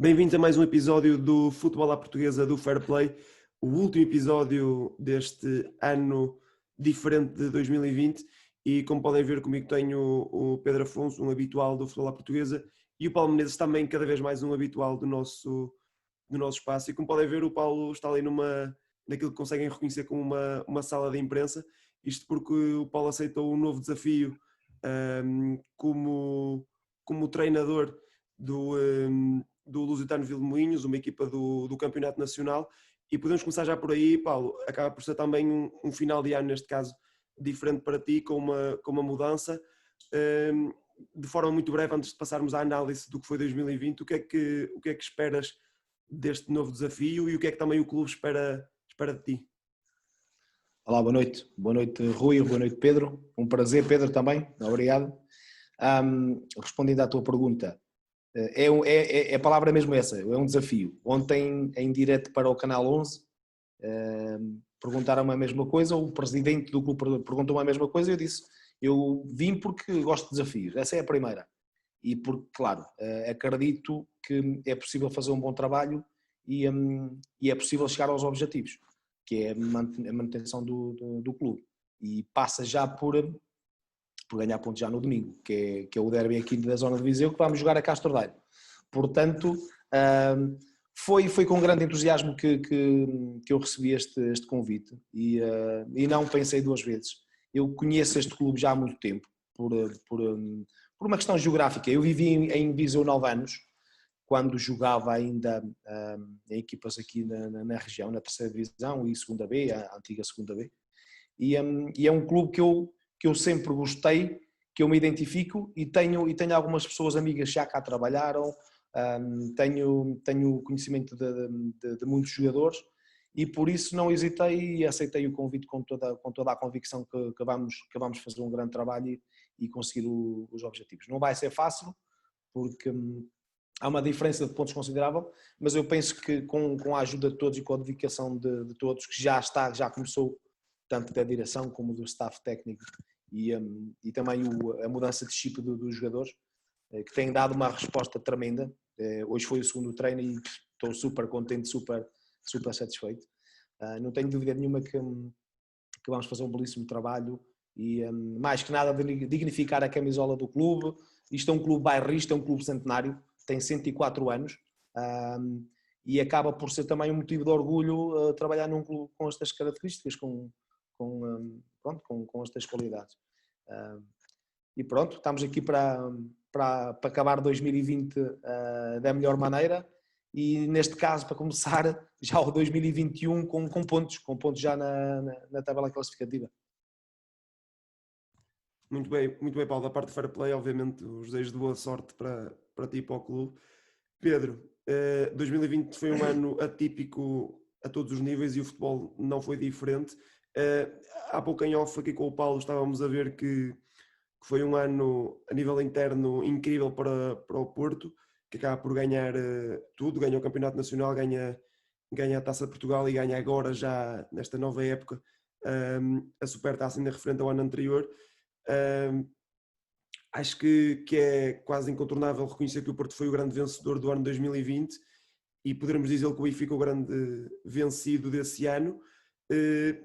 Bem-vindos a mais um episódio do Futebol à Portuguesa do Fair Play, o último episódio deste ano diferente de 2020 e como podem ver comigo tenho o Pedro Afonso, um habitual do Futebol à Portuguesa, e o Paulo Menezes também cada vez mais um habitual do nosso espaço, e como podem ver o Paulo está ali naquilo que conseguem reconhecer como uma sala de imprensa, isto porque o Paulo aceitou um novo desafio como treinador do Lusitano Vilmoinhos, uma equipa do Campeonato Nacional, e podemos começar já por aí, Paulo. Acaba por ser também um final de ano, neste caso, diferente para ti, com uma mudança. De forma muito breve, antes de passarmos à análise do que foi 2020, o que é que esperas deste novo desafio e o que é que também o clube espera de ti? Olá, boa noite. Boa noite, Rui. Boa noite, Pedro. Um prazer, Pedro, também. Obrigado. Respondendo à tua pergunta, a palavra mesmo essa, é um desafio. Ontem, em direto para o Canal 11, perguntaram-me a mesma coisa, o presidente do clube perguntou-me a mesma coisa e eu disse, eu vim porque gosto de desafios, essa é a primeira. E porque, claro, acredito que é possível fazer um bom trabalho e é possível chegar aos objetivos, que é a manutenção do clube. E passa já por ganhar pontos já no domingo, que é o derby aqui da zona de Viseu, que vamos jogar a Castro Daire. Portanto, foi com grande entusiasmo que eu recebi este convite e não pensei duas vezes. Eu conheço este clube já há muito tempo, por uma questão geográfica. Eu vivi em Viseu 9 anos, quando jogava ainda em equipas aqui na região, na terceira divisão e segunda B, a antiga segunda B. E é um clube que eu sempre gostei, que eu me identifico e tenho algumas pessoas amigas já cá trabalharam, tenho conhecimento de muitos jogadores e por isso não hesitei e aceitei o convite com toda a convicção que vamos fazer um grande trabalho e conseguir os objetivos. Não vai ser fácil, porque há uma diferença de pontos considerável, mas eu penso que com a ajuda de todos e com a dedicação de todos, que já começou tanto da direção como do staff técnico e também a mudança de chip dos jogadores, que têm dado uma resposta tremenda. Hoje foi o segundo treino e estou super contente, super satisfeito. Não tenho dúvida nenhuma que vamos fazer um belíssimo trabalho e mais que nada dignificar a camisola do clube. Isto é um clube bairrista, é um clube centenário, tem 104 anos e acaba por ser também um motivo de orgulho trabalhar num clube com estas características, com estas qualidades. E pronto, estamos aqui para acabar 2020 da melhor maneira e neste caso para começar já o 2021 com pontos já na tabela classificativa. Muito bem, Paulo. Da parte do Fair Play, obviamente, os desejos de boa sorte para ti e para o clube. Pedro, 2020 foi um ano atípico a todos os níveis e o futebol não foi diferente. Há pouco em off aqui com o Paulo estávamos a ver que foi um ano a nível interno incrível para o Porto, que acaba por ganhar tudo, ganha o Campeonato Nacional, ganha a Taça de Portugal e ganha agora já nesta nova época a Supertaça, ainda referente ao ano anterior. Acho que é quase incontornável reconhecer que o Porto foi o grande vencedor do ano 2020 e poderemos dizer que o Benfica foi o grande vencido desse ano.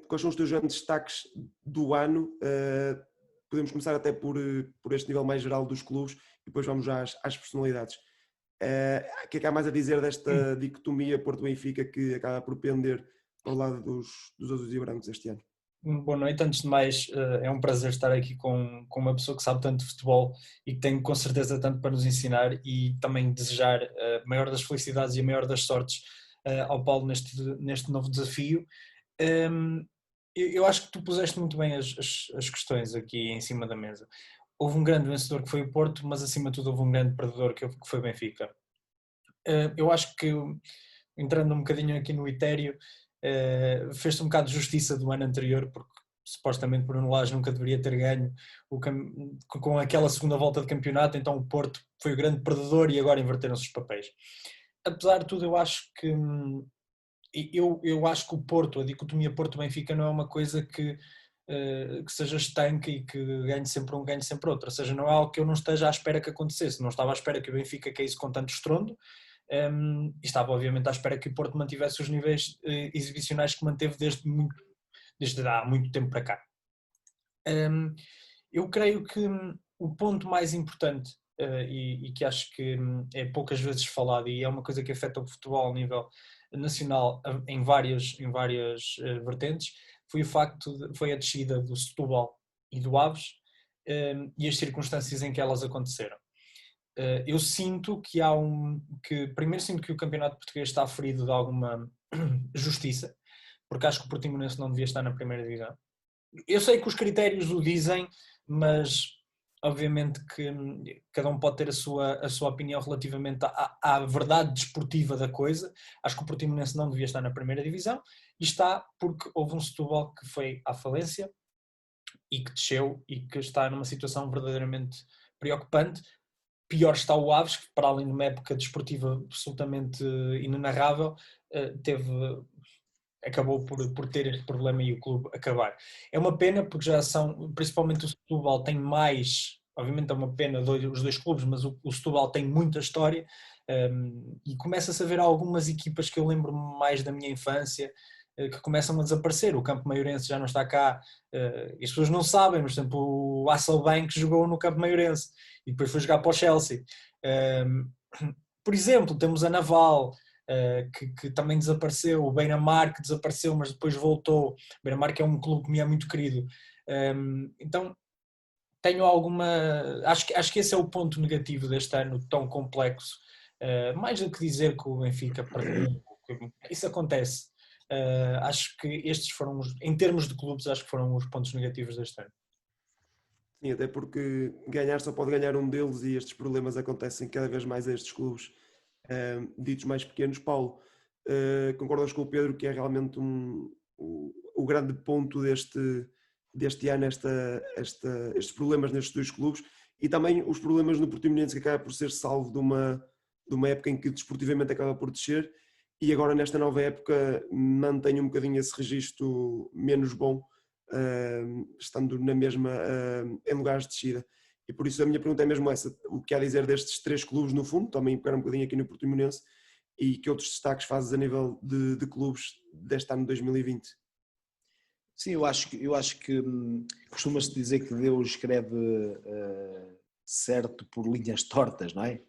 Quais são os teus grandes destaques do ano? Podemos começar até por este nível mais geral dos clubes e depois vamos já às personalidades. O que é que há mais a dizer desta dicotomia Porto-Benfica que acaba por pender para o lado dos azuis e brancos este ano? Boa noite, antes de mais é um prazer estar aqui com uma pessoa que sabe tanto de futebol e que tem com certeza tanto para nos ensinar e também desejar a maior das felicidades e a maior das sortes ao Paulo neste novo desafio. Eu acho que tu puseste muito bem as questões aqui em cima da mesa. Houve um grande vencedor que foi o Porto, mas acima de tudo houve um grande perdedor que foi o Benfica. Eu acho que, entrando um bocadinho aqui no etéreo, fez-se um bocado de justiça do ano anterior, porque supostamente Bruno Lage nunca deveria ter ganho com aquela segunda volta de campeonato, então o Porto foi o grande perdedor e agora inverteram-se os papéis. Apesar de tudo, eu acho que o Porto, a dicotomia Porto-Benfica não é uma coisa que seja estanque e que ganhe sempre um, ganhe sempre outro, ou seja, não é algo que eu não esteja à espera que acontecesse, não estava à espera que o Benfica caísse com tanto estrondo, e estava obviamente à espera que o Porto mantivesse os níveis exibicionais que manteve desde há muito tempo para cá. Eu creio que o ponto mais importante e que acho que é poucas vezes falado e é uma coisa que afeta o futebol a nível nacional em várias vertentes, foi a descida do Setúbal e do Aves e as circunstâncias em que elas aconteceram. Eu sinto primeiro sinto que o campeonato português está ferido de alguma justiça, porque acho que o Portimonense não devia estar na primeira divisão. Eu sei que os critérios o dizem, mas obviamente que cada um pode ter a sua opinião relativamente à verdade desportiva da coisa. Acho que o Portimonense não devia estar na primeira divisão e está porque houve um Setúbal que foi à falência e que desceu e que está numa situação verdadeiramente preocupante. Pior está o Aves, que para além de uma época desportiva absolutamente inenarrável, acabou por ter este problema e o clube acabar. É uma pena porque principalmente o Setúbal tem mais, obviamente é uma pena os dois clubes, mas o Setúbal tem muita história e começa-se a ver algumas equipas que eu lembro mais da minha infância que começam a desaparecer. O Campo Maiorense já não está cá e as pessoas não sabem, mas por exemplo o Hasselbank jogou no Campo Maiorense e depois foi jogar para o Chelsea. Por exemplo, temos a Naval, que também desapareceu, o Beira-Mar que desapareceu mas depois voltou. O Beira-Mar que é um clube que me é muito querido. Então tenho acho que esse é o ponto negativo deste ano tão complexo, mais do que dizer que o Benfica perdeu, isso acontece. Acho que estes foram em termos de clubes, acho que foram os pontos negativos deste ano. Sim, até porque ganhar só pode ganhar um deles e estes problemas acontecem cada vez mais a estes clubes ditos mais pequenos. Paulo, concordas com o Pedro que é realmente o grande ponto deste ano estes problemas nestes dois clubes e também os problemas no Portimonense, que acaba por ser salvo de uma época em que desportivamente acaba por descer e agora nesta nova época mantém um bocadinho esse registro menos bom, estando na mesma em lugares de descida. E por isso a minha pergunta é mesmo essa: o que há a dizer destes três clubes no fundo, também pegar um bocadinho aqui no Portimonense, e que outros destaques fazes a nível de clubes deste ano de 2020? Sim, eu acho que costuma-se dizer que Deus escreve certo por linhas tortas, não é?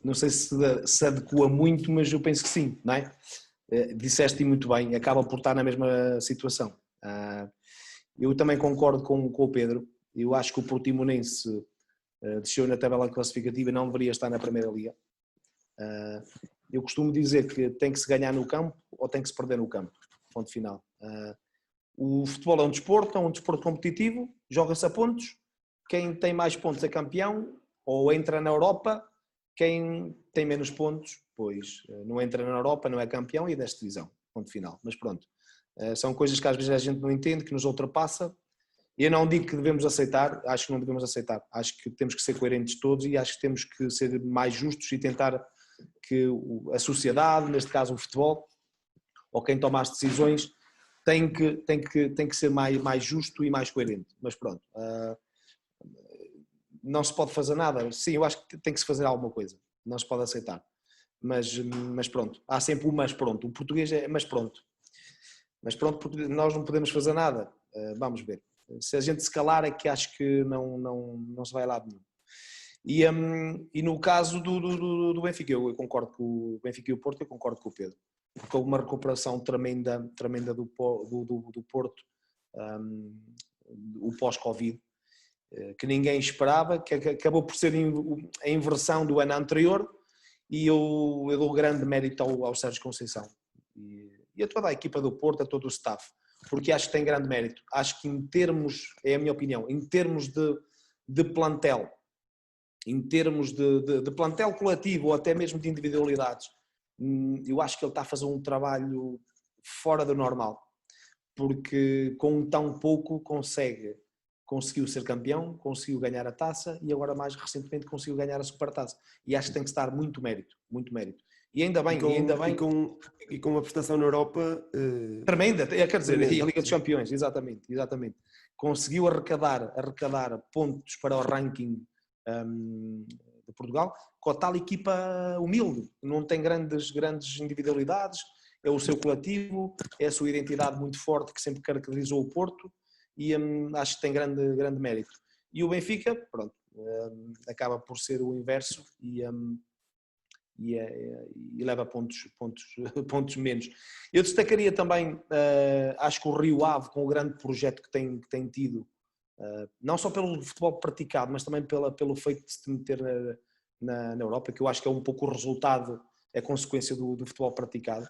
Não sei se adequa muito, mas eu penso que sim, não é? Disseste muito bem, acaba por estar na mesma situação. Eu também concordo com o Pedro. Eu acho que o Portimonense desceu na tabela classificativa e não deveria estar na Primeira Liga. Eu costumo dizer que tem que se ganhar no campo ou tem que se perder no campo. Ponto final. O futebol é um desporto competitivo, joga-se a pontos. Quem tem mais pontos é campeão ou entra na Europa. Quem tem menos pontos, pois não entra na Europa, não é campeão e desce divisão. Ponto final. Mas pronto. São coisas que às vezes a gente não entende, que nos ultrapassa. Eu não digo que devemos aceitar, acho que não devemos aceitar. Acho que temos que ser coerentes todos e acho que temos que ser mais justos e tentar que a sociedade, neste caso o futebol, ou quem toma as decisões, tem que ser mais justo e mais coerente. Mas pronto, não se pode fazer nada. Sim, eu acho que tem que se fazer alguma coisa. Não se pode aceitar. Mas pronto, há sempre o mas pronto. O português é mas pronto. Mas pronto, porque nós não podemos fazer nada. Vamos ver. Se a gente se calar é que acho que não se vai a lado nenhum. E no caso do Benfica, eu concordo com o Benfica e o Porto, eu concordo com o Pedro. Porque houve uma recuperação tremenda do Porto, o pós-Covid, que ninguém esperava, que acabou por ser a inversão do ano anterior, e eu dou grande mérito ao Sérgio Conceição e a toda a equipa do Porto, a todo o staff, porque acho que tem grande mérito. Acho que em termos, é a minha opinião, em termos de plantel, em termos de plantel coletivo ou até mesmo de individualidades, eu acho que ele está a fazer um trabalho fora do normal, porque com tão pouco conseguiu ser campeão, conseguiu ganhar a taça e agora mais recentemente conseguiu ganhar a Supertaça. E acho que tem que estar muito mérito, muito mérito. E ainda bem. E com a prestação na Europa... Tremenda, quer dizer, a Liga dos Campeões, exatamente. Conseguiu arrecadar pontos para o ranking de Portugal, com a tal equipa humilde, não tem grandes individualidades, é o seu coletivo, é a sua identidade muito forte que sempre caracterizou o Porto e acho que tem grande mérito. E o Benfica, pronto, acaba por ser o inverso e leva pontos menos. Eu destacaria também, acho que o Rio Ave, com o grande projeto que tem tido, não só pelo futebol praticado, mas também pelo feito de se meter na Europa, que eu acho que é um pouco o resultado, é consequência do futebol praticado.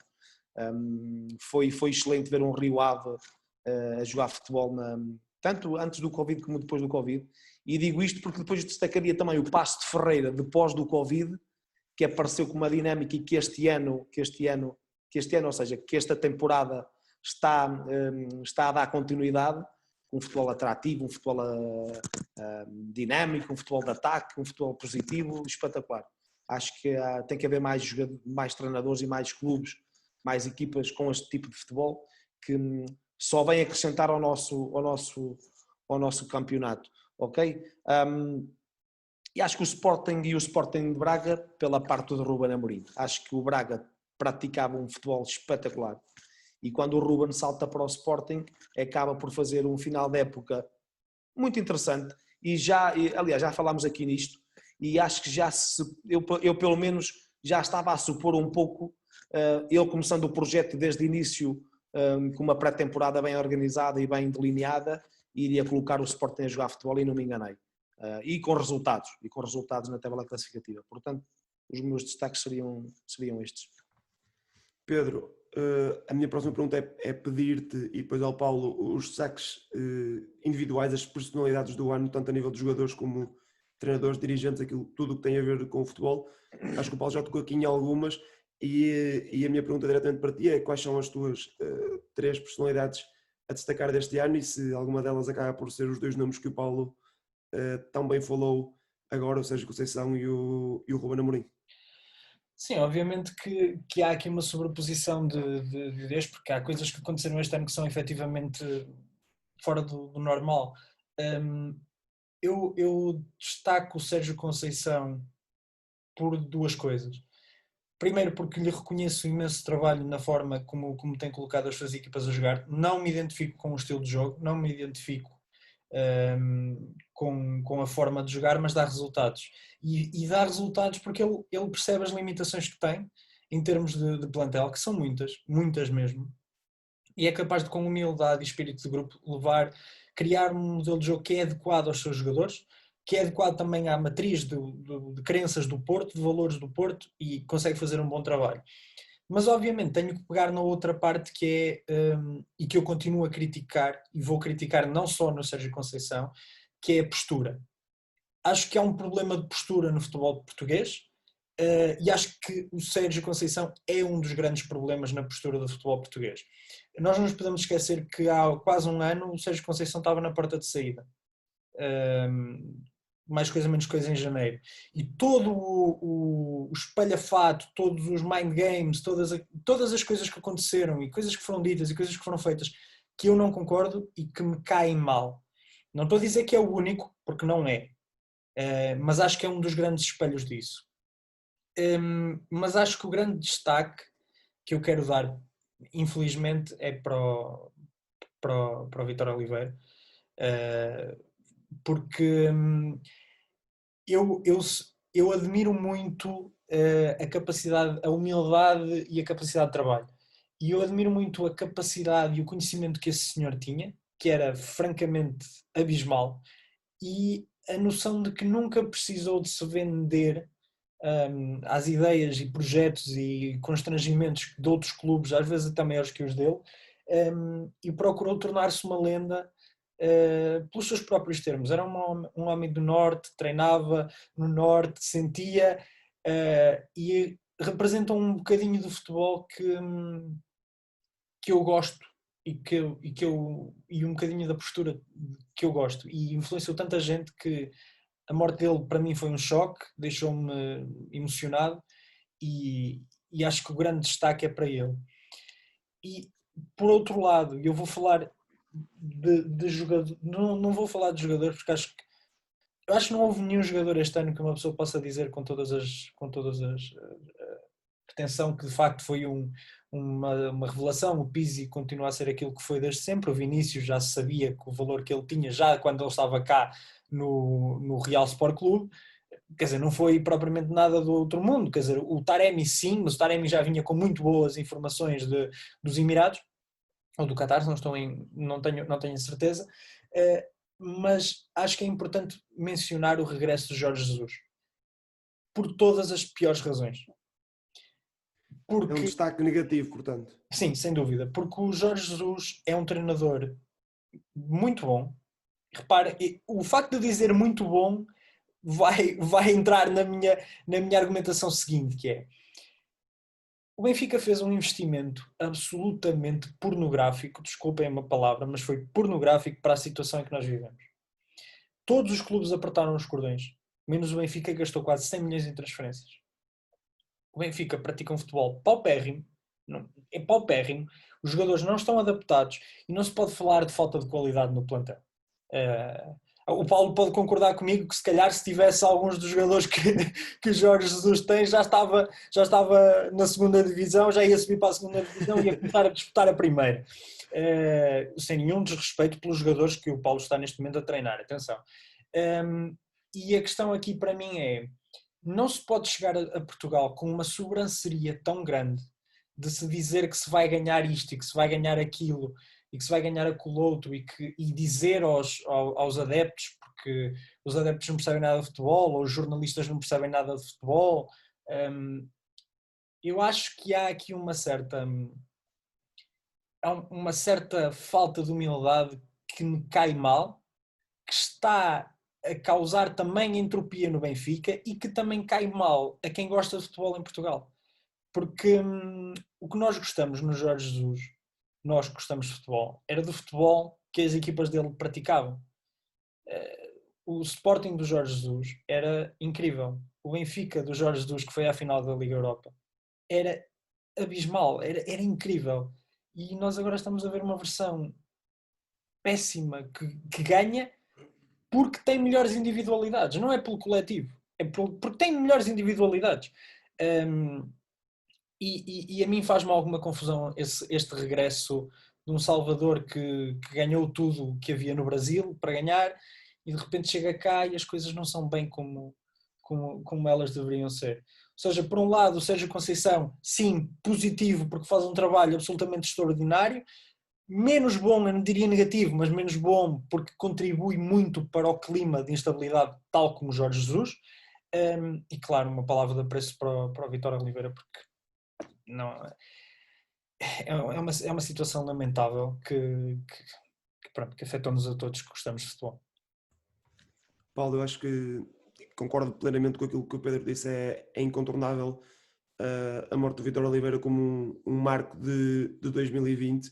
Foi excelente ver um Rio Ave a jogar futebol, tanto antes do Covid como depois do Covid, e digo isto porque depois destacaria também o Paço de Ferreira depois do Covid, que apareceu com uma dinâmica e que este ano, ou seja, que esta temporada está a dar continuidade, um futebol atrativo, um futebol dinâmico, um futebol de ataque, um futebol positivo, espetacular. Acho que tem que haver mais treinadores e mais clubes, mais equipas com este tipo de futebol que só vem acrescentar ao nosso campeonato, ok? E acho que o Sporting de Braga, pela parte do Ruben Amorim, acho que o Braga praticava um futebol espetacular e quando o Ruben salta para o Sporting acaba por fazer um final de época muito interessante e aliás já falámos aqui nisto e acho que eu pelo menos já estava a supor um pouco, ele começando o projeto desde o início com uma pré-temporada bem organizada e bem delineada, iria colocar o Sporting a jogar futebol e não me enganei. E com resultados na tabela classificativa. Portanto, os meus destaques seriam estes. Pedro, a minha próxima pergunta é pedir-te e depois ao Paulo os destaques individuais, as personalidades do ano, tanto a nível de jogadores como treinadores, dirigentes, aquilo tudo o que tem a ver com o futebol. Acho que o Paulo já tocou aqui em algumas e a minha pergunta diretamente para ti é quais são as tuas 3 personalidades a destacar deste ano e se alguma delas acaba por ser os 2 nomes que o Paulo também falou agora, o Sérgio Conceição e o Ruben Amorim. Sim, obviamente que há aqui uma sobreposição de ideias, porque há coisas que aconteceram este ano que são efetivamente fora do normal. Eu destaco o Sérgio Conceição por 2 coisas. Primeiro porque lhe reconheço o imenso trabalho na forma como tem colocado as suas equipas a jogar. Não me identifico com o estilo de jogo, não me identifico com a forma de jogar, mas dá resultados. E dá resultados porque ele percebe as limitações que tem em termos de plantel, que são muitas mesmo, e é capaz de, com humildade e espírito de grupo, criar um modelo de jogo que é adequado aos seus jogadores, que é adequado também à matriz de crenças do Porto, de valores do Porto, e consegue fazer um bom trabalho. Mas obviamente tenho que pegar na outra parte que é, e que eu continuo a criticar, e vou criticar não só no Sérgio Conceição, que é a postura. Acho que há um problema de postura no futebol português, e acho que o Sérgio Conceição é um dos grandes problemas na postura do futebol português. Nós não nos podemos esquecer que há quase um ano o Sérgio Conceição estava na porta de saída. Mais coisa, menos coisa em janeiro. E todo o espalhafato, todos os mind games, todas as coisas que aconteceram e coisas que foram ditas e coisas que foram feitas que eu não concordo e que me caem mal. Não estou a dizer que é o único, porque não é. Mas acho que é um dos grandes espelhos disso. Mas acho que o grande destaque que eu quero dar, infelizmente, é para o Vítor Oliveira, porque eu admiro muito a capacidade, a humildade e a capacidade de trabalho. E eu admiro muito a capacidade e o conhecimento que esse senhor tinha, que era francamente abismal, e a noção de que nunca precisou de se vender às ideias e projetos e constrangimentos de outros clubes, às vezes até maiores que os dele, e procurou tornar-se uma lenda pelos seus próprios termos. Era um homem do Norte, treinava no Norte, sentia e representa um bocadinho do futebol que eu gosto e um bocadinho da postura que eu gosto, e influenciou tanta gente que a morte dele para mim foi um choque, deixou-me emocionado e acho que o grande destaque é para ele. E por outro lado, eu vou falar de jogador, não vou falar de jogadores porque acho que eu acho que não houve nenhum jogador este ano que uma pessoa possa dizer com todas as pretensão que de facto foi uma revelação. O Pizzi continua a ser aquilo que foi desde sempre. O Vinícius já se sabia que o valor que ele tinha já quando ele estava cá no Real Sport Clube. Quer dizer, não foi propriamente nada do outro mundo. Quer dizer, o Taremi sim, mas o Taremi já vinha com muito boas informações dos Emirados, ou do Qatar, não tenho certeza. Mas acho que é importante mencionar o regresso de Jorge Jesus. Por todas as piores razões. É um Porque, destaque negativo, portanto. sim, sem dúvida. Porque o Jorge Jesus é um treinador muito bom. Repara, o facto de dizer muito bom vai entrar na minha argumentação seguinte, que é: o Benfica fez um investimento absolutamente pornográfico, desculpem uma palavra, mas foi pornográfico para a situação em que nós vivemos. Todos os clubes apertaram os cordões, menos o Benfica, que gastou quase 100 milhões em transferências. O Benfica pratica um futebol paupérrimo, é paupérrimo, os jogadores não estão adaptados e não se pode falar de falta de qualidade no plantel. O Paulo pode concordar comigo que se calhar se tivesse alguns dos jogadores que o Jorge Jesus tem já estava na segunda divisão, já ia subir para a segunda divisão e ia começar a disputar a primeira. Sem nenhum desrespeito pelos jogadores que o Paulo está neste momento a treinar, atenção. E a questão aqui para mim é: não se pode chegar a Portugal com uma sobranceria tão grande de se dizer que se vai ganhar isto e que se vai ganhar aquilo e que se vai ganhar aquilo outro e dizer aos adeptos, porque os adeptos não percebem nada de futebol ou os jornalistas não percebem nada de futebol. Eu acho que há aqui uma certa falta de humildade que me cai mal, que está a causar também entropia no Benfica e que também cai mal a quem gosta de futebol em Portugal. Porque o que nós gostamos no Jorge Jesus, nós que gostamos de futebol, era do futebol que as equipas dele praticavam. O Sporting do Jorge Jesus era incrível. O Benfica do Jorge Jesus, que foi à final da Liga Europa, era abismal, era incrível. E nós agora estamos a ver uma versão péssima que ganha porque tem melhores individualidades, não é pelo coletivo, é porque tem melhores individualidades. E a mim faz-me alguma confusão este regresso de um Salvador que ganhou tudo o que havia no Brasil para ganhar e de repente chega cá e as coisas não são bem como elas deveriam ser. Ou seja, por um lado, o Sérgio Conceição, sim, positivo, porque faz um trabalho absolutamente extraordinário. Menos bom, eu não diria negativo, mas menos bom porque contribui muito para o clima de instabilidade, tal como Jorge Jesus. E claro, uma palavra de apreço para o Vítor Oliveira, porque não, é uma situação lamentável que afeta-nos a todos que gostamos de futebol. Paulo, eu acho que concordo plenamente com aquilo que o Pedro disse, é incontornável a morte do Vítor Oliveira como um marco de 2020.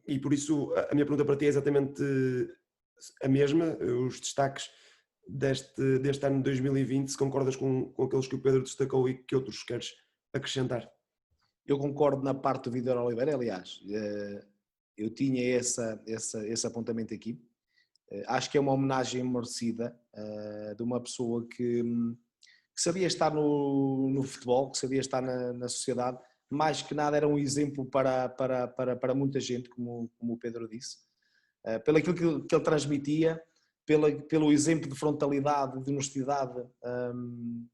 E por isso a minha pergunta para ti é exatamente a mesma, os destaques deste ano de 2020, se concordas com aqueles que o Pedro destacou e que outros queres acrescentar? Eu concordo na parte do Vítor Oliveira, aliás, eu tinha esse apontamento aqui. Acho que é uma homenagem merecida de uma pessoa que sabia estar no futebol, que sabia estar na sociedade. Mais que nada era um exemplo para muita gente, como o Pedro disse, pelo aquilo que ele transmitia, pelo exemplo de frontalidade, de honestidade.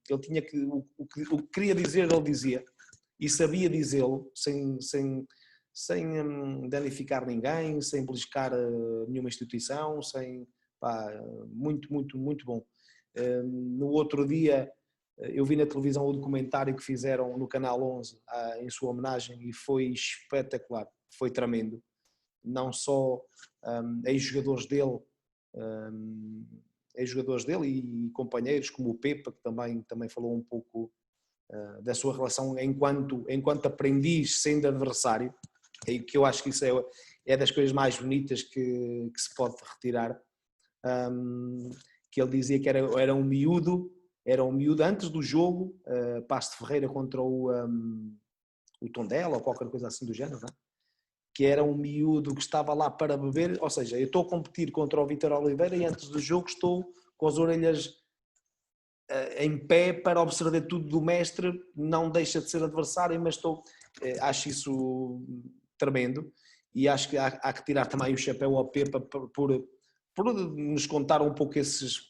Ele tinha o que queria dizer, ele dizia, e sabia dizê-lo sem danificar ninguém, sem beliscar nenhuma instituição, muito, muito, muito bom. No outro dia eu vi na televisão o documentário que fizeram no Canal 11 em sua homenagem e foi espetacular, foi tremendo. Não só ex-jogadores dele e companheiros como o Pepa, que também falou um pouco da sua relação enquanto aprendiz sendo adversário, e que eu acho que isso é das coisas mais bonitas que se pode retirar. Que ele dizia que era um miúdo antes do jogo, Paço de Ferreira contra o Tondela ou qualquer coisa assim do género, não é? que era um miúdo que estava lá para beber, ou seja, eu estou a competir contra o Vítor Oliveira e antes do jogo estou com as orelhas em pé para observar tudo do mestre, não deixa de ser adversário, mas acho isso tremendo e acho que há que tirar também o chapéu ao Pepa por nos contar um pouco essas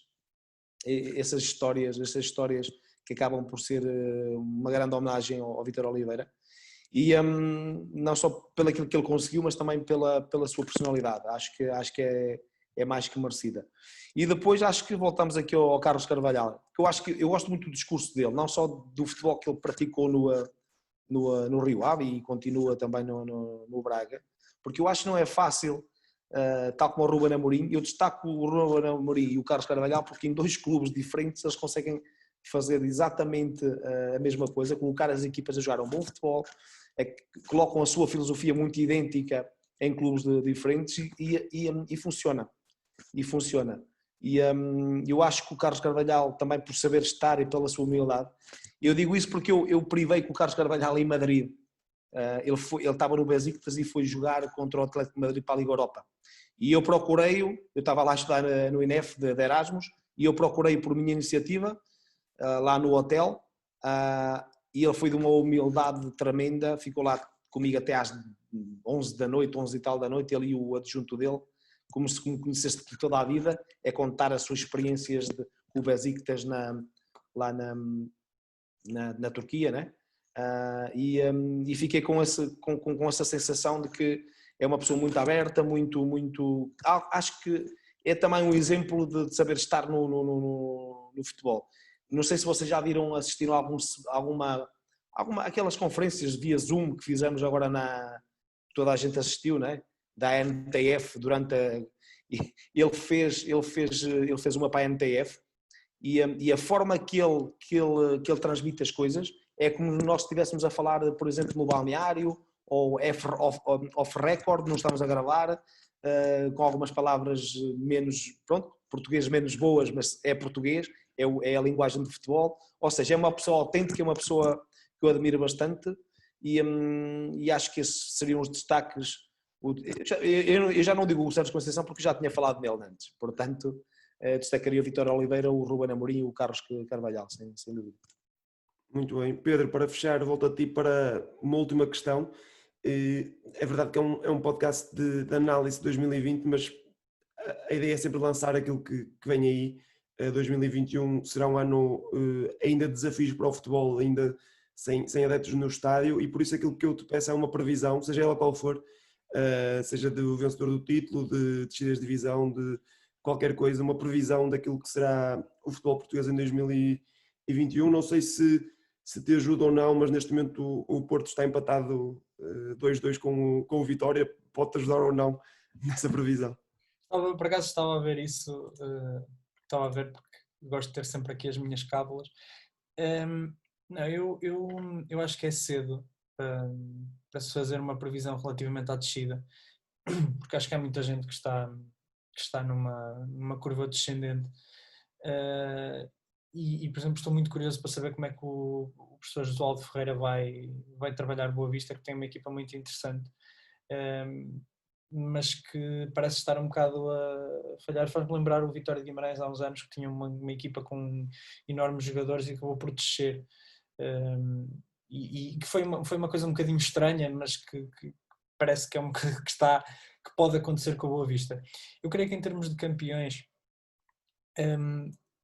histórias que acabam por ser uma grande homenagem ao Vítor Oliveira. E não só pelo aquilo que ele conseguiu, mas também pela sua personalidade. Acho que é mais que merecida. E depois acho que voltamos aqui ao Carlos Carvalhal, que eu gosto muito do discurso dele, não só do futebol que ele praticou no Rio Ave e continua também no Braga, porque eu acho que não é fácil, tal como o Ruben Amorim, eu destaco o Ruben Amorim e o Carlos Carvalhal porque em 2 clubes diferentes eles conseguem fazer exatamente a mesma coisa, colocar as equipas a jogar um bom futebol, colocam a sua filosofia muito idêntica em clubes diferentes e funciona. E funciona. E eu acho que o Carlos Carvalhal, também por saber estar e pela sua humildade, eu digo isso porque eu privei com o Carlos Carvalhal em Madrid. Ele estava no Besiktas e foi jogar contra o Atlético de Madrid para a Liga Europa. E eu procurei-o, eu estava lá a estudar no INEF de Erasmus, e eu procurei por minha iniciativa, lá no hotel, e ele foi de uma humildade tremenda, ficou lá comigo até às 11 da noite, 11 e tal da noite, ele e o adjunto dele, como se me conheceste de toda a vida, é contar as suas experiências com o Besiktas lá na Turquia, né? E fiquei com essa sensação de que é uma pessoa muito aberta, muito... Acho que é também um exemplo de saber estar no futebol. Não sei se vocês já assistiram a aquelas conferências via Zoom que fizemos agora toda a gente assistiu, né? Da NTF ele fez uma para a NTF e a forma que ele transmite as coisas é como nós estivéssemos a falar, por exemplo, no balneário ou off record, não estamos a gravar, com algumas palavras menos, português menos boas, mas é português, é a linguagem de futebol, ou seja, é uma pessoa autêntica, é uma pessoa que eu admiro bastante e acho que esses seriam os destaques. Eu já não digo o Sérgio Conceição porque já tinha falado nele antes, portanto destacaria o Vítor Oliveira, o Ruben Amorim e o Carlos Carvalhal, sem dúvida. Muito bem. Pedro, para fechar, volto a ti para uma última questão. É verdade que é um podcast de análise de 2020, mas a ideia é sempre lançar aquilo que vem aí. 2021 será um ano ainda de desafios para o futebol, ainda sem adeptos no estádio, e por isso aquilo que eu te peço é uma previsão, seja ela qual for, seja do vencedor do título, de descidas de divisão, de qualquer coisa, uma previsão daquilo que será o futebol português em 2021. Não sei se te ajuda ou não, mas neste momento o Porto está empatado 2-2 com o Vitória. Pode-te ajudar ou não nessa previsão? Por acaso estava a ver isso, estava a ver porque gosto de ter sempre aqui as minhas cábulas. Não, eu acho que é cedo para se fazer uma previsão relativamente à descida, porque acho que há muita gente que está numa curva descendente. E, por exemplo, estou muito curioso para saber como é que o professor Josualdo Ferreira vai trabalhar Boa Vista, que tem uma equipa muito interessante, mas que parece estar um bocado a falhar. Faz-me lembrar o Vitória de Guimarães há uns anos, que tinha uma equipa com enormes jogadores e acabou por descer. E que foi uma coisa um bocadinho estranha, mas que parece que é que pode acontecer com a Boa Vista. Eu creio que em termos de campeões,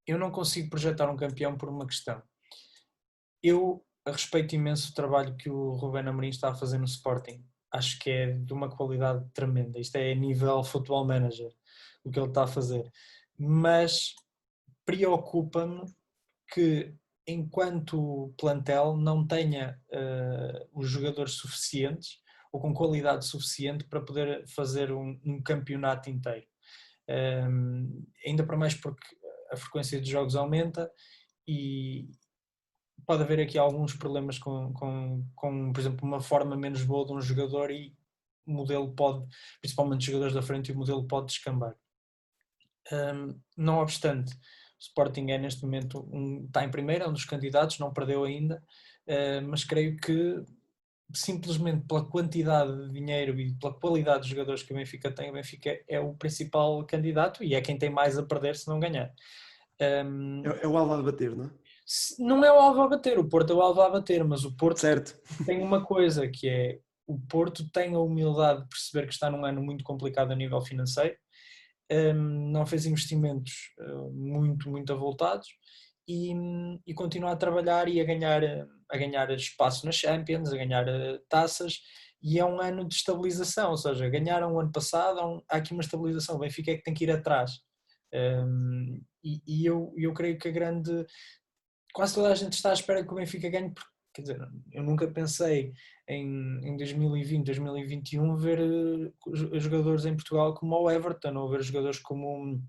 eu não consigo projetar um campeão por uma questão. Eu respeito imenso o trabalho que o Ruben Amorim está a fazer no Sporting. Acho que é de uma qualidade tremenda. Isto é nível football manager, o que ele está a fazer. Mas preocupa-me que, enquanto plantel, não tenha os jogadores suficientes ou com qualidade suficiente para poder fazer um campeonato inteiro. Ainda para mais porque a frequência de jogos aumenta e pode haver aqui alguns problemas com, por exemplo, uma forma menos boa de um jogador e o modelo pode, principalmente os jogadores da frente, o modelo pode descambar. Não obstante, o Sporting é neste momento está em primeiro, é um dos candidatos, não perdeu ainda, mas creio que simplesmente pela quantidade de dinheiro e pela qualidade dos jogadores que o Benfica tem, o Benfica é o principal candidato e é quem tem mais a perder se não ganhar. É o alvo a bater, não é? Não é o alvo a bater, o Porto é o alvo a bater, mas o Porto Certo. tem uma coisa que é, o Porto tem a humildade de perceber que está num ano muito complicado a nível financeiro, não fez investimentos muito avultados e continua a trabalhar e a ganhar espaço nas Champions, a ganhar taças, e é um ano de estabilização, ou seja, ganharam o ano passado, há aqui uma estabilização, o Benfica é que tem que ir atrás. Eu creio que quase toda a gente está à espera que o Benfica ganhe, porque, quer dizer, eu nunca pensei em 2020, 2021 ver jogadores em Portugal como o Everton, ou ver jogadores como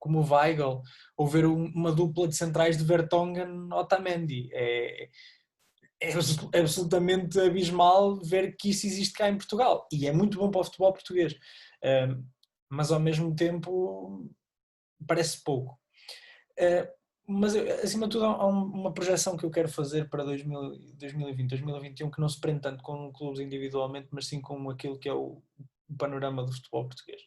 o Weigl, ou ver uma dupla de centrais de Vertonghen-Otamendi. É absolutamente abismal ver que isso existe cá em Portugal, e é muito bom para o futebol português, mas ao mesmo tempo parece pouco. Mas acima de tudo há uma projeção que eu quero fazer para 2020, 2021 que não se prende tanto com clubes individualmente, mas sim com aquilo que é o panorama do futebol português.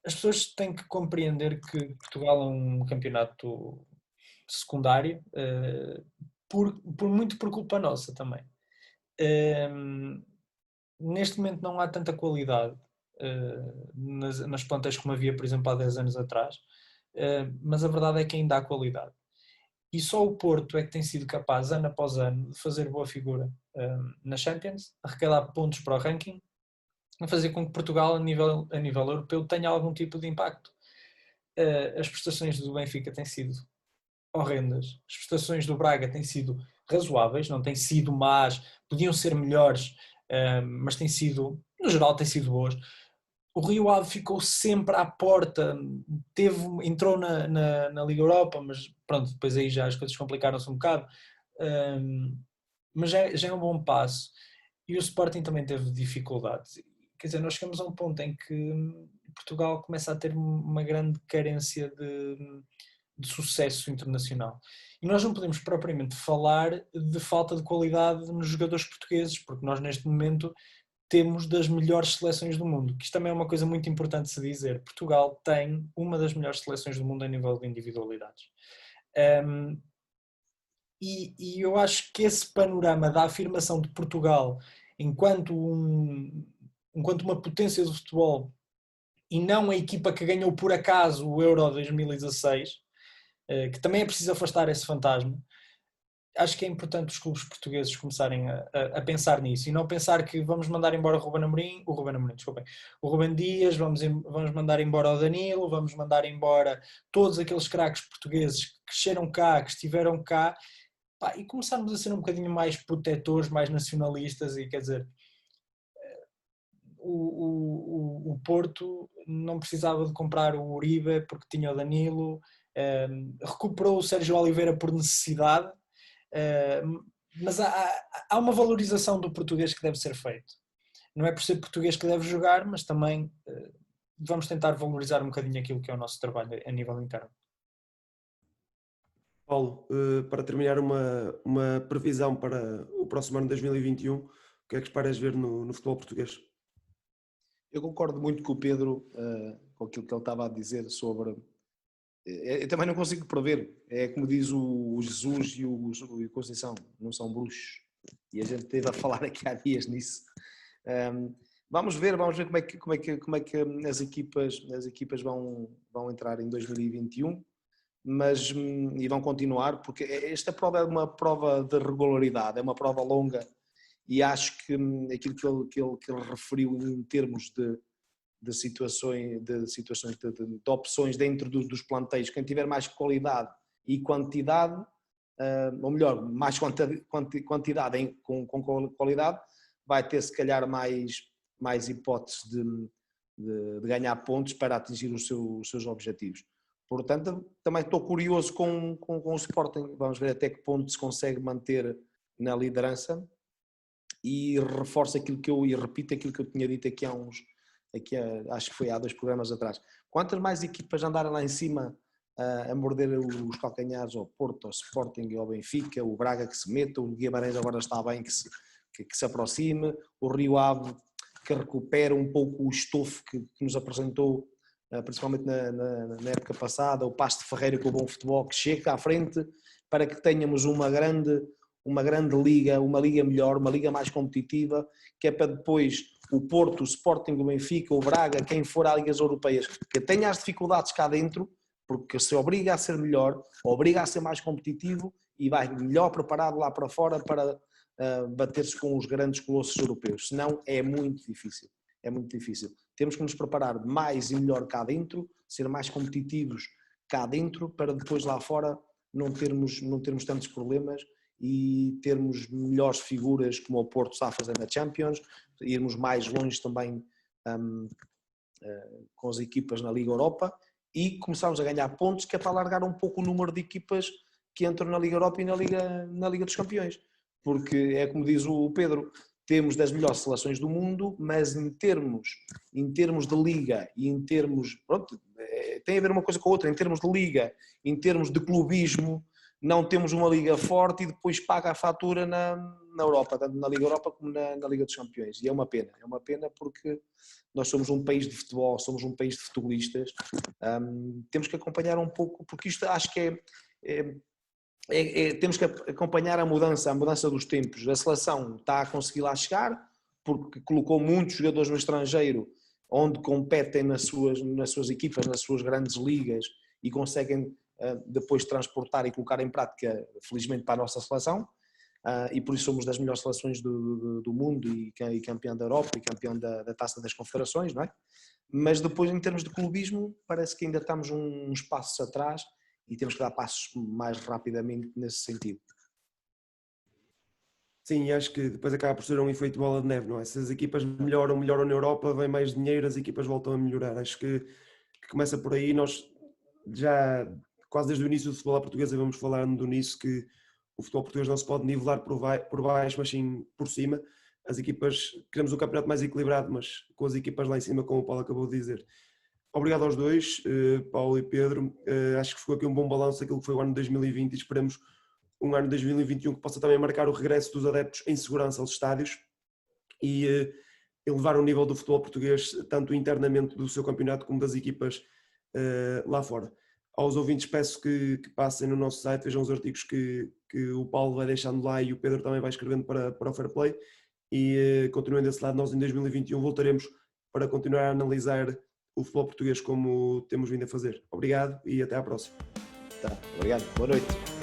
As pessoas têm que compreender que Portugal é um campeonato secundário, muito por culpa nossa também. Neste momento não há tanta qualidade nas plantas como havia, por exemplo, há 10 anos atrás, mas a verdade é que ainda há qualidade. E só o Porto é que tem sido capaz, ano após ano, de fazer boa figura na Champions, arrecadar pontos para o ranking, a fazer com que Portugal, a nível europeu, tenha algum tipo de impacto. As prestações do Benfica têm sido horrendas, as prestações do Braga têm sido razoáveis, não têm sido más, podiam ser melhores, mas têm sido, no geral, têm sido boas. O Rio Ave ficou sempre à porta, entrou na Liga Europa, mas pronto, depois aí já as coisas complicaram-se um bocado, mas já é um bom passo. E o Sporting também teve dificuldades. Quer dizer, nós chegamos a um ponto em que Portugal começa a ter uma grande carência de sucesso internacional. E nós não podemos propriamente falar de falta de qualidade nos jogadores portugueses, porque nós neste momento temos das melhores seleções do mundo, que isto também é uma coisa muito importante de se dizer. Portugal tem uma das melhores seleções do mundo a nível de individualidades. E eu acho que esse panorama da afirmação de Portugal enquanto uma potência do futebol e não a equipa que ganhou por acaso o Euro 2016, que também é preciso afastar esse fantasma. Acho que é importante os clubes portugueses começarem a pensar nisso e não pensar que vamos mandar embora o Rúben Dias, vamos mandar embora o Danilo, vamos mandar embora todos aqueles craques portugueses que cresceram cá, que estiveram cá, e começarmos a ser um bocadinho mais protetores, mais nacionalistas. E quer dizer, o Porto não precisava de comprar o Uribe porque tinha o Danilo, recuperou o Sérgio Oliveira por necessidade, mas há uma valorização do português que deve ser feito. Não é por ser português que deve jogar, mas também vamos tentar valorizar um bocadinho aquilo que é o nosso trabalho a nível interno. Paulo, para terminar, uma previsão para o próximo ano de 2021, o que é que esperas ver no futebol português? Eu concordo muito com o Pedro, com aquilo que ele estava a dizer sobre... Eu também não consigo prever. É como diz o Jesus e o Conceição, não são bruxos. E a gente esteve a falar aqui há dias nisso. Vamos ver como é que as equipas vão entrar em 2021, e vão continuar, porque esta prova é uma prova de regularidade, é uma prova longa, e acho que aquilo que ele referiu em termos de situações, de opções dentro dos plantéis, quem tiver mais qualidade e quantidade, ou melhor, mais quantidade com qualidade, vai ter se calhar mais hipóteses de ganhar pontos para atingir os seus objetivos. Portanto, também estou curioso com o Sporting, vamos ver até que ponto se consegue manter na liderança, e reforço aquilo e repito aquilo que eu tinha dito aqui acho que foi há 2 programas atrás. Quantas mais equipas andarem lá em cima a morder os calcanhares ao Porto, ao Sporting, ao Benfica, o Braga que se meta, o Guimarães agora está bem, que que se aproxime, o Rio Ave que recupera um pouco o estofo que nos apresentou, principalmente na época passada, o Paço de Ferreira com o bom futebol, que chega à frente para que tenhamos uma grande liga, uma liga melhor, uma liga mais competitiva, que é para depois o Porto, o Sporting, o Benfica, o Braga, quem for às ligas europeias, que tenha as dificuldades cá dentro, porque se obriga a ser melhor, obriga a ser mais competitivo e vai melhor preparado lá para fora para bater-se com os grandes colossos europeus. Senão é muito difícil. É muito difícil. Temos que nos preparar mais e melhor cá dentro, ser mais competitivos cá dentro, para depois lá fora não termos tantos problemas e termos melhores figuras como o Porto está a fazer na Champions, irmos mais longe também com as equipas na Liga Europa e começarmos a ganhar pontos, que é para alargar um pouco o número de equipas que entram na Liga Europa e na Liga dos Campeões. Porque é como diz o Pedro, temos das melhores seleções do mundo, mas em termos de liga e em termos, pronto, tem a ver uma coisa com a outra, em termos de liga, em termos de clubismo, não temos uma liga forte e depois paga a fatura na Europa, tanto na Liga Europa como na Liga dos Campeões. E é uma pena porque nós somos um país de futebol, somos um país de futebolistas, temos que acompanhar um pouco, porque isto acho que temos que acompanhar a mudança dos tempos. A seleção está a conseguir lá chegar, porque colocou muitos jogadores no estrangeiro, onde competem nas suas equipas, nas suas grandes ligas, e conseguem depois transportar e colocar em prática, felizmente, para a nossa seleção, e por isso somos das melhores seleções do mundo e campeão da Europa e campeão da Taça das Confederações, não é? Mas depois, em termos de clubismo, parece que ainda estamos uns passos atrás e temos que dar passos mais rapidamente nesse sentido. Sim, acho que depois acaba por ser um efeito bola de neve, não é? Se as equipas melhoram na Europa, vem mais dinheiro, as equipas voltam a melhorar. Acho que começa por aí. Nós já, quase desde o início do futebol português, vamos falando nisso, que o futebol português não se pode nivelar por baixo, mas sim por cima. As equipas, queremos um campeonato mais equilibrado, mas com as equipas lá em cima, como o Paulo acabou de dizer. Obrigado aos dois, Paulo e Pedro. Acho que ficou aqui um bom balanço daquilo que foi o ano de 2020 e esperemos um ano de 2021 que possa também marcar o regresso dos adeptos em segurança aos estádios e elevar o nível do futebol português, tanto internamente do seu campeonato como das equipas lá fora. Aos ouvintes peço que passem no nosso site, vejam os artigos que o Paulo vai deixando lá e o Pedro também vai escrevendo para o Fair Play e continuem desse lado. Nós em 2021 voltaremos para continuar a analisar o futebol português como temos vindo a fazer. Obrigado e até à próxima. Tá, obrigado. Boa noite.